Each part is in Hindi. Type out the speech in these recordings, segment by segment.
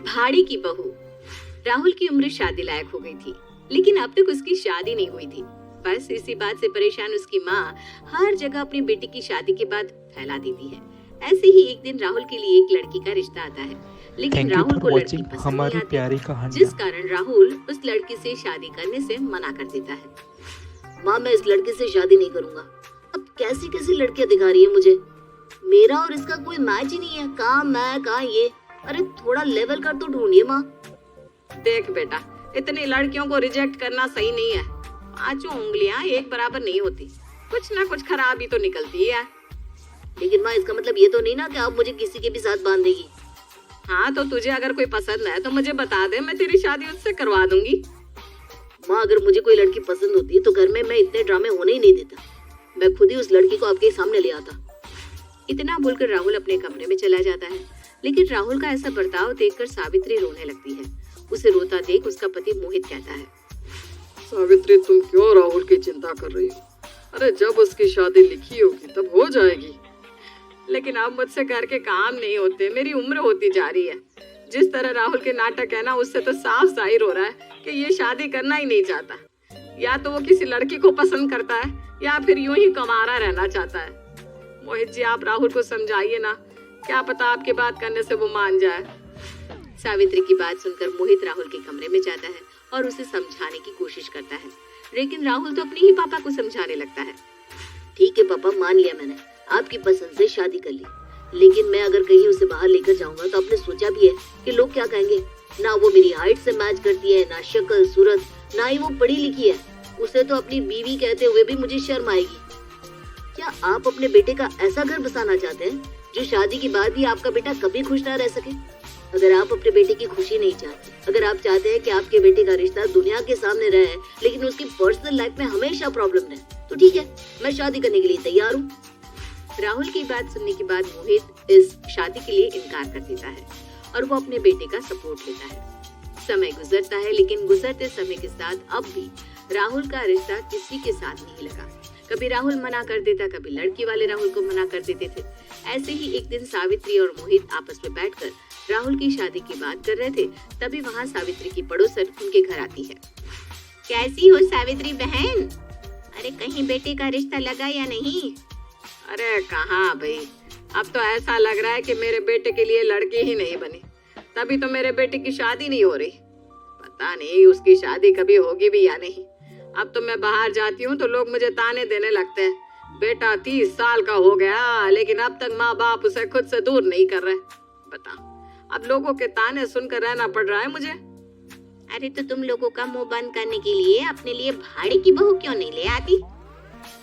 भाड़े की बहू। राहुल की उम्र शादी लायक हो गई थी, लेकिन अब तक उसकी शादी नहीं हुई थी। बस इसी बात से परेशान उसकी माँ हर जगह अपनी बेटी की शादी के बाद फैला देती है। ऐसे ही एक दिन राहुल के लिए एक लड़की का रिश्ता आता है, लेकिन थैंक यू राहुल फॉर को लड़की वॉचिंग पसंद नहीं हमारी आती, प्यारी जिस कहानियाँ। कारण राहुल उस लड़की से शादी करने से मना कर देता है। माँ, मैं इस लड़के से शादी नहीं करूंगा। अब कैसी कैसी लड़कियां दिखा रही है मुझे, मेरा और इसका कोई मैच ही नहीं है। कहाँ मैं कहाँ ये, अरे थोड़ा लेवल कर तो ढूंढिए माँ। देख बेटा, इतनी लड़कियों को रिजेक्ट करना सही नहीं है। पांचों उंगलियां एक बराबर नहीं होती, कुछ ना कुछ खराबी तो निकलती है। लेकिन माँ, इसका मतलब ये तो नहीं ना कि आप मुझे किसी के भी साथ बांध देगी। हाँ, तो तुझे अगर कोई पसंद है तो मुझे बता दे, मैं तेरी शादी उससे करवा दूंगी। माँ, अगर मुझे कोई लड़की पसंद होती तो घर में मैं इतने ड्रामे होने ही नहीं देता। मैं खुद ही उस लड़की को आपके सामने ले आता। इतना बोलकर राहुल अपने कमरे में चला जाता है, लेकिन राहुल का ऐसा बर्ताव देखकर सावित्री रोने लगती है। उसे रोता देख उसका पति मोहित कहता है, सावित्री, तुम क्यों राहुल की चिंता कर रही हो? अरे जब उसकी शादी लिखी होगी तब हो जाएगी। लेकिन अब मुझसे घर के काम नहीं होते, मेरी उम्र होती जा रही है। जिस तरह राहुल के नाटक है ना, उससे तो साफ जाहिर हो रहा है कि ये शादी करना ही नहीं चाहता। या तो वो किसी लड़की को पसंद करता है या फिर यूं ही कमारा रहना चाहता है। मोहित जी, आप राहुल को समझाइए ना, क्या पता आपकी बात करने से वो मान जाए। सावित्री की बात सुनकर मोहित राहुल के कमरे में जाता है और उसे समझाने की कोशिश करता है, लेकिन राहुल तो अपने ही पापा को समझाने लगता है। ठीक है पापा, मान लिया मैंने, आपकी पसंद से शादी कर ली, लेकिन मैं अगर कहीं उसे बाहर लेकर जाऊंगा तो आपने सोचा भी है कि लोग क्या कहेंगे? ना वो मेरी हाइट से मैच करती है, ना शक्ल सूरत, ना ही वो पढ़ी लिखी है। उसे तो अपनी बीवी कहते हुए भी मुझे शर्म आएगी। क्या आप अपने बेटे का ऐसा घर बसाना चाहते हैं जो शादी के बाद भी आपका बेटा कभी खुश ना रह सके? अगर आप अपने बेटे की खुशी नहीं चाहते, अगर आप चाहते हैं कि आपके बेटे का रिश्ता दुनिया के सामने रहे लेकिन उसकी पर्सनल लाइफ में हमेशा प्रॉब्लम रहे, तो ठीक है, मैं शादी करने के लिए तैयार हूँ। राहुल की बात सुनने के बाद मोहित इस शादी के लिए इनकार कर देता है और वो अपने बेटे का सपोर्ट लेता है। समय गुजरता है, लेकिन गुजरते समय के साथ अब भी राहुल का रिश्ता किसी के साथ नहीं लगा। कभी राहुल मना कर देता, कभी लड़की वाले राहुल को मना कर देते थे। ऐसे ही एक दिन सावित्री और मोहित आपस में बैठकर राहुल की शादी की बात कर रहे थे, तभी वहाँ सावित्री की पड़ोसन उनके घर आती है। कैसी हो सावित्री बहन? अरे कहीं बेटे का रिश्ता लगा या नहीं? अरे कहाँ भाई, अब तो ऐसा लग रहा है कि मेरे बेटे के लिए लड़की ही नहीं बनी, तभी तो मेरे बेटे की शादी नहीं हो रही। पता नहीं उसकी शादी कभी होगी भी या नहीं। अब तो मैं बाहर जाती हूँ तो लोग मुझे ताने देने लगते हैं, बेटा 30 साल का हो गया लेकिन अब तक माँ बाप उसे खुद से दूर नहीं कर रहे। बता, अब लोगों के ताने सुनकर रहना पड़ रहा है मुझे। अरे तो तुम लोगों का मुंह बंद करने के लिए अपने लिए भाड़े की बहू क्यों नहीं ले आती?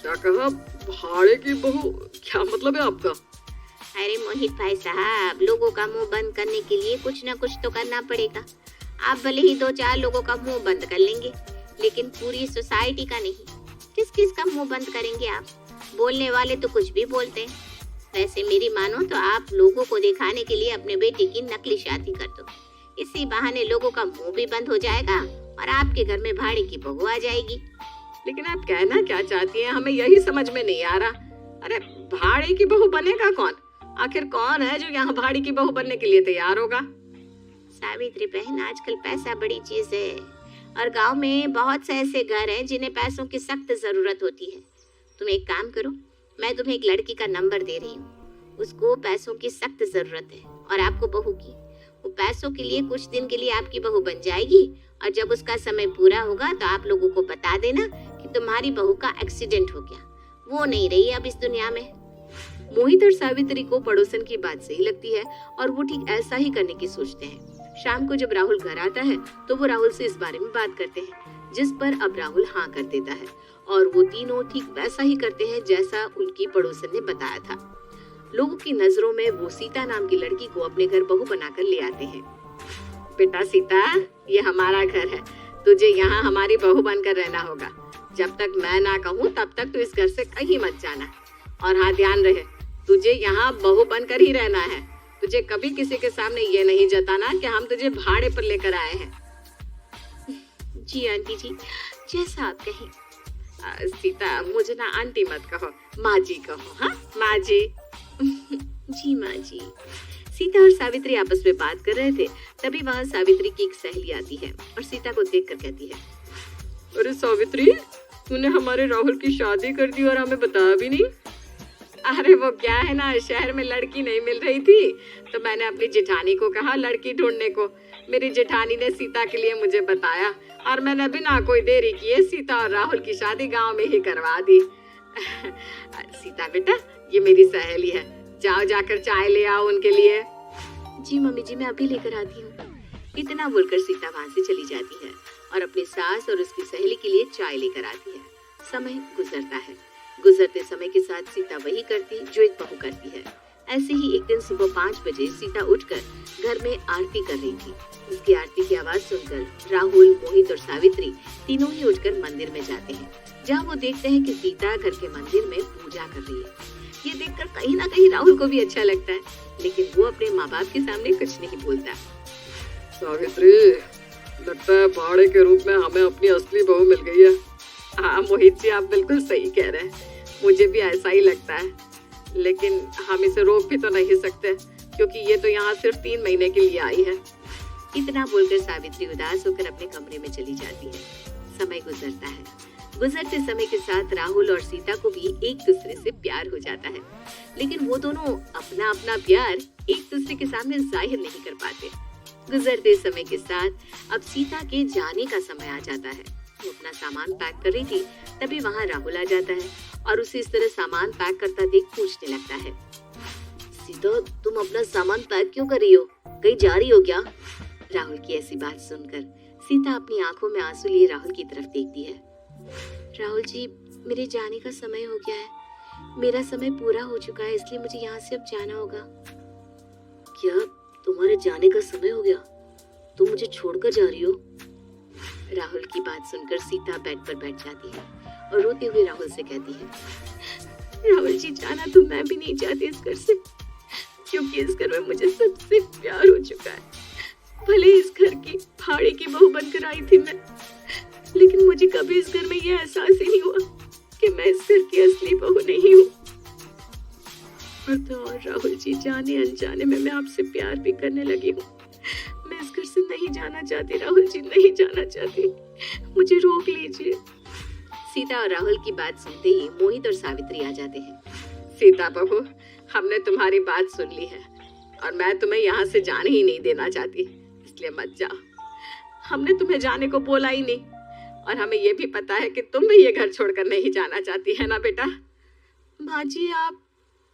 क्या कहा? भाड़े की बहू? क्या मतलब है आपका? अरे मोहित भाई साहब, लोगों का मुंह बंद करने के लिए कुछ न कुछ तो करना पड़ेगा। आप भले ही 2-4 लोगों का मुंह बंद कर लेंगे, लेकिन पूरी सोसाइटी का नहीं। किस किस का मुंह बंद करेंगे आप? बोलने वाले तो कुछ भी बोलते हैं। वैसे मेरी मानो तो आप लोगों को दिखाने के लिए अपने बेटे की नकली शादी कर दो। इसी बहाने लोगों का मुंह भी बंद हो जाएगा और आपके घर में भाड़े की बहू आ जाएगी। लेकिन आप कहना क्या चाहती हैं, हमें यही समझ में नहीं आ रहा। अरे भाड़े की बहू बनेगा कौन? आखिर कौन है जो यहाँ भाड़े की बहू बनने के लिए तैयार होगा? सावित्री बहन, आजकल पैसा बड़ी चीज है और गांव में बहुत से ऐसे घर हैं जिन्हें पैसों की सख्त जरूरत होती है। तुम एक काम करो, मैं तुम्हें एक लड़की का नंबर दे रही हूँ। उसको पैसों की सख्त जरूरत है और आपको बहू की। वो पैसों के लिए कुछ दिन के लिए आपकी बहू बन जाएगी और जब उसका समय पूरा होगा तो आप लोगों को बता देना कि तुम्हारी बहू का एक्सीडेंट हो गया, वो नहीं रही अब इस दुनिया में। मोहित और सावित्री को पड़ोसन की बात सही लगती है और वो ठीक ऐसा ही करने की सोचते हैं। शाम को जब राहुल घर आता है तो वो राहुल से इस बारे में बात करते हैं, जिस पर अब राहुल हाँ कर देता है और वो तीनों ठीक वैसा ही करते हैं जैसा उनकी पड़ोसन ने बताया था। लोगों की नजरों में वो सीता नाम की लड़की को अपने घर बहू बनाकर ले आते हैं। बेटा सीता, ये हमारा घर है, तुझे यहाँ हमारी बहू बनकर रहना होगा। जब तक मैं ना कहूँ तब तक तू इस घर से कहीं मत जाना। और हाँ, ध्यान रहे, तुझे यहाँ बहू बनकर ही रहना है। तुझे कभी किसी के सामने ये नहीं जताना कि हम तुझे भाड़े पर लेकर आए हैं। जी आंटी जी, जैसा आप कहें। सीता, मुझे ना आंटी मत कहो, माँ जी कहो। हाँ माँ जी। जी माँ जी। सीता और सावित्री आपस में बात कर रहे थे, तभी वहाँ सावित्री की एक सहेली आती है और सीता को देखकर कहती है, अरे सावित्री, तूने हमारे राहुल की शादी कर दी और हमें बताया भी नहीं। अरे वो क्या है ना, शहर में लड़की नहीं मिल रही थी तो मैंने अपनी जेठानी को कहा लड़की ढूंढने को। मेरी जेठानी ने सीता के लिए मुझे बताया और मैंने बिना कोई देरी किए सीता और राहुल की शादी गांव में ही करवा दी। सीता बेटा, ये मेरी सहेली है, जाओ जाकर चाय ले आओ उनके लिए। जी मम्मी जी, मैं अभी लेकर आती हूँ। इतना बोलकर सीता वहाँ से चली जाती है और अपनी सास और उसकी सहेली के लिए चाय लेकर आती है। समय गुजरता है। गुजरते समय के साथ सीता वही करती जो एक बहू करती है। ऐसे ही एक दिन सुबह 5 बजे सीता उठकर घर में आरती कर रही थी। उसकी आरती की आवाज सुनकर राहुल, मोहित और सावित्री तीनों ही उठकर मंदिर में जाते हैं, जहाँ वो देखते हैं कि सीता घर के मंदिर में पूजा कर रही है। ये देखकर कहीं ना कहीं राहुल को भी अच्छा लगता है, लेकिन वो अपने माँ बाप के सामने कुछ नहीं बोलता। सावित्री, लगता है भाड़े के रूप में हमें अपनी असली बहू मिल गई है। हाँ मोहित जी, आप बिल्कुल सही कह रहे हैं, मुझे भी ऐसा ही लगता है, लेकिन हम इसे रोक भी तो नहीं सकते क्योंकि ये तो यहाँ सिर्फ 3 महीने के लिए आई है। इतना बोलकर सावित्री उदास होकर अपने कमरे में चली जाती है। समय गुजरता है। गुजरते समय के साथ राहुल और सीता को भी एक दूसरे से प्यार हो जाता है, लेकिन वो दोनों अपना अपना प्यार एक दूसरे के सामने जाहिर नहीं कर पाते। गुजरते समय के साथ अब सीता के जाने का समय आ जाता है। वो अपना सामान पैक कर रही थी, तभी वहाँ राहुल आ जाता है और उसे इस तरह सामान पैक करता देख पूछने लगता है, सीता तुम अपना सामान पैक क्यों कर रही हो, कहीं जा रही हो क्या? राहुल की ऐसी बात सुनकर सीता अपनी आंखों में आंसू लिए राहुल की तरफ देखती है। राहुल जी, मेरे जाने का समय हो गया है, मेरा समय पूरा हो चुका है, इसलिए मुझे यहाँ से अब जाना होगा। क्या तुम्हारे जाने का समय हो गया? तुम मुझे छोड़कर जा रही हो? राहुल की बात सुनकर सीता बेड पर बैठ जाती है और रोते हुए राहुल से कहती है, राहुल जी, जाना तो मैं भी नहीं चाहती इस घर से, क्योंकि इस घर में मुझे सबसे प्यार हो चुका है। भले इस घर की भाड़े की बहू बनकर आई थी मैं, लेकिन मुझे कभी इस घर में यह एहसास ही नहीं हुआ कि मैं इस घर की असली बहू नहीं हूँ। और राहुल जी, जाने अनजाने में मैं आपसे प्यार भी करने लगी हूँ। मैं इस घर से नहीं जाना चाहती राहुल जी, नहीं जाना चाहती, मुझे रोक लीजिए। सीता और राहुल की बात सुनते ही मोहित और सावित्री आ जाते हैं। सीता बहू, हमने तुम्हारी बात सुन ली है और मैं तुम्हें यहाँ से जाने ही नहीं देना चाहती, इसलिए मत जाओ। हमने तुम्हें जाने को बोला ही नहीं और हमें ये भी पता है कि तुम भी ये घर छोड़कर नहीं जाना चाहती है ना बेटा? माँ जी आप...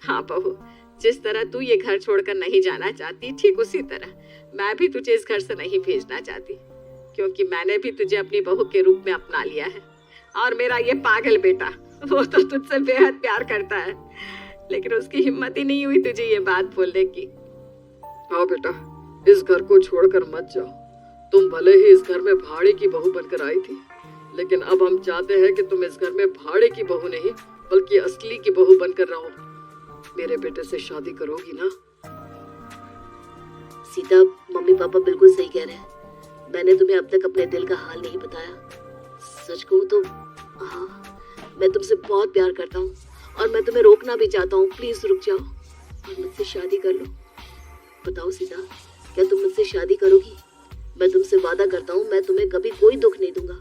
हाँ बहू, जिस तरह तू ये घर छोड़कर नहीं जाना चाहती, ठीक उसी तरह मैं भी तुझे इस घर से नहीं भेजना चाहती, क्योंकि मैंने भी तुझे अपनी बहू के रूप में अपना लिया है। और मेरा ये पागल बेटा, वो तो तुझसे बेहद प्यार करता है, लेकिन उसकी हिम्मत ही नहीं हुई तुझे ये बात बोलने की। हाँ बेटा, इस घर को छोड़कर मत जाओ। तुम भले ही इस घर में भाड़े की बहू बनकर आई थी, लेकिन अब हम चाहते हैं कि तुम इस घर में भाड़े की बहू नहीं बल्कि असली की बहू बनकर रहो। मेरे बेटे से शादी करोगी ना? सीता, मम्मी पापा बिल्कुल सही कह रहे हैं। मैंने तुम्हें अब तक अपने दिल का हाल नहीं बताया। सच कहूँ तो हाँ, मैं तुमसे बहुत प्यार करता हूँ और मैं तुम्हें रोकना भी चाहता हूँ। प्लीज रुक जाओ और मुझसे शादी कर लो। बताओ सीता, क्या तुम मुझसे शादी करोगी? मैं तुमसे वादा करता हूँ, मैं तुम्हें कभी कोई दुख नहीं दूंगा,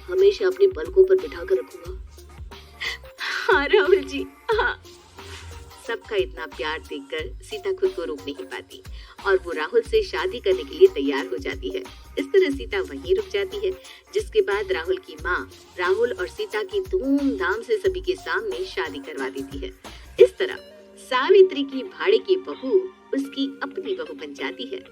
हमेशा अपनी पलकों पर बिठा कर रखूंगा। हाँ राहुल जी, हाँ। सबका इतना प्यार देखकर सीता खुद को रोक नहीं पाती और वो राहुल से शादी करने के लिए तैयार हो जाती है। इस तरह सीता वहीं रुक जाती है, जिसके बाद राहुल की माँ राहुल और सीता की धूमधाम से सभी के सामने शादी करवा देती है। इस तरह सावित्री की भाड़े की बहू उसकी अपनी बहू बन जाती है।